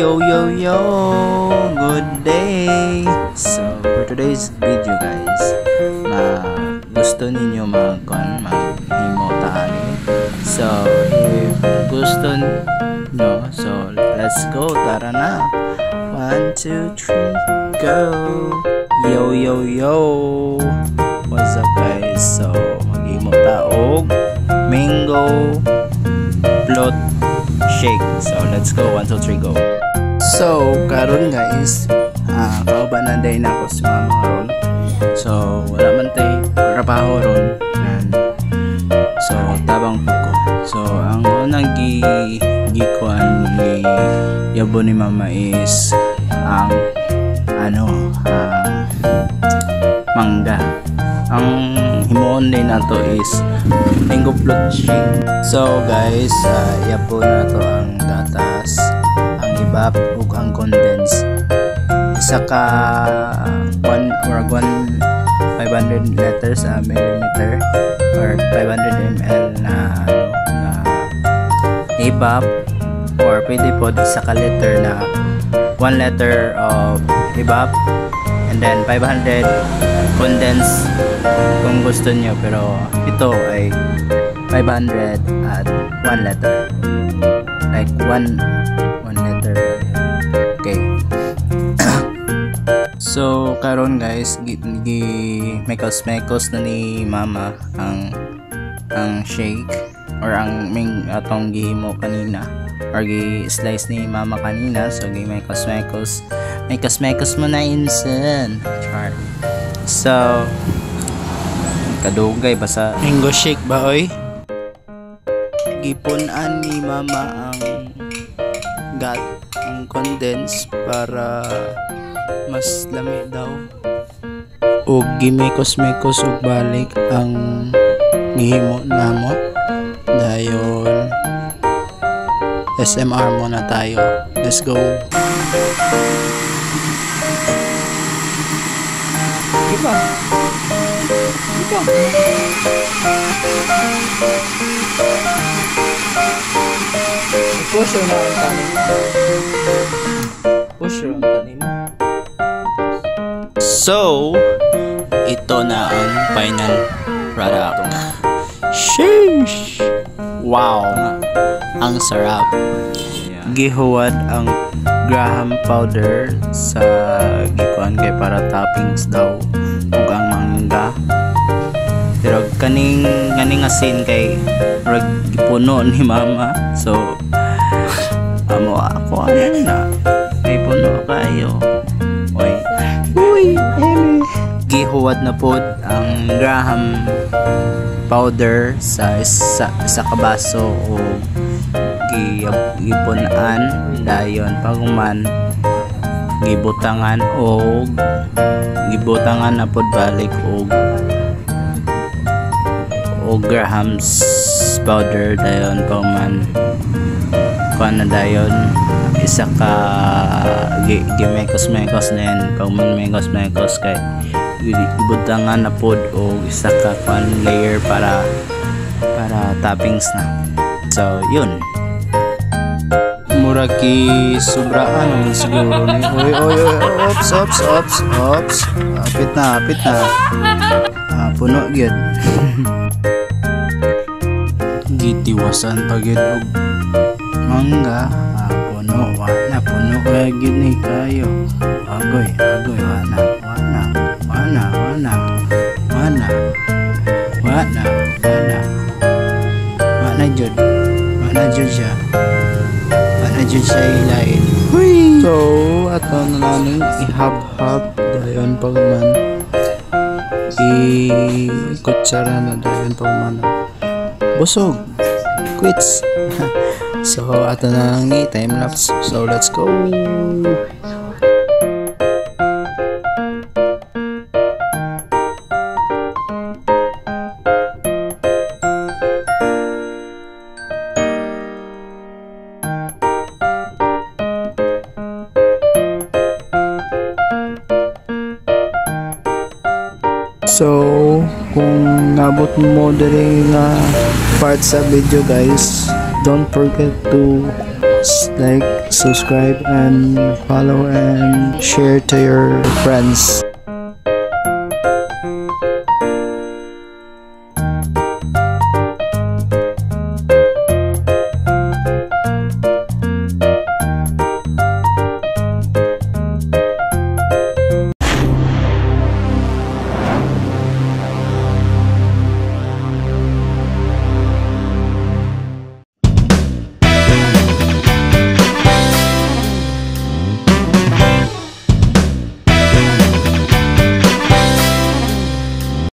Yo, good day. So for today's video guys, gusto ninyo maghimo tani. So if gusto nyo, so let's go, tara na. 1, 2, 3, go. Yo, what's up guys? So maghimo ta og mango float shake. So let's go, 1, 2, 3, go. So karon guys, kauban na day na ako sa mga ron. So wala man tay trabaho ron. So tabang ko. So ang unang gikuan ni yabo ni mama is ang mangga. Ang himuon din nato is mango float shake. So guys, yapo na to ang gatas, ang ibap ug ang condense. Isa ka 500 liters millimeter or 500 ml na ibap, or pwede po isa ka liter na 1 liter of ibap, and then 500 condense kung gusto nyo, pero ito ay 500 at 1 liter, like 1 liter. Okay. So karon guys, mekos na ni mama ang shake or ang atong gihimo kanina, or gi-slice ni mama kanina. So mekos mo na insan. So kadugay basa mango shake ba oy? Gipunan ni mama ang condense para mas lami daw, ug gimekos ug balik ang gihimo namo. Dayon SMR muna tayo. Let's go. Diba? Push na ang tanim. So ito na ang final product. Sheesh! Wow! Ang sarap. Gihuwad ang graham powder sa gikuan kay para toppings daw ug ang mangga. Pero kaning asin kay rag gipuno ni mama. So ako na may puno kayo. Uy, gihuwad na pod ang graham powder sa isa ka baso o gipunan. Dayon paguman gibutangan na pod balik og grahams powder. Dayon paguman kuan na dayon isa ka gimekos then paguman mekos kay gibutangan na pod og isa ka pan layer para toppings na. So yun, mura ki sobraan siguro ni ops apit na puno gyud. Gitiwasan pa gyud og mangga, puno kaya gyud ni kayo. Agoy wana jud siya ilain. So ato na naning ihab-hab. Dayon pagman kutsara na. Dayon pagman busog quits. So ato na lang time lapse. So let's go. So kung nabot mo diri nga part sa video guys, don't forget to like, subscribe, and follow and share to your friends.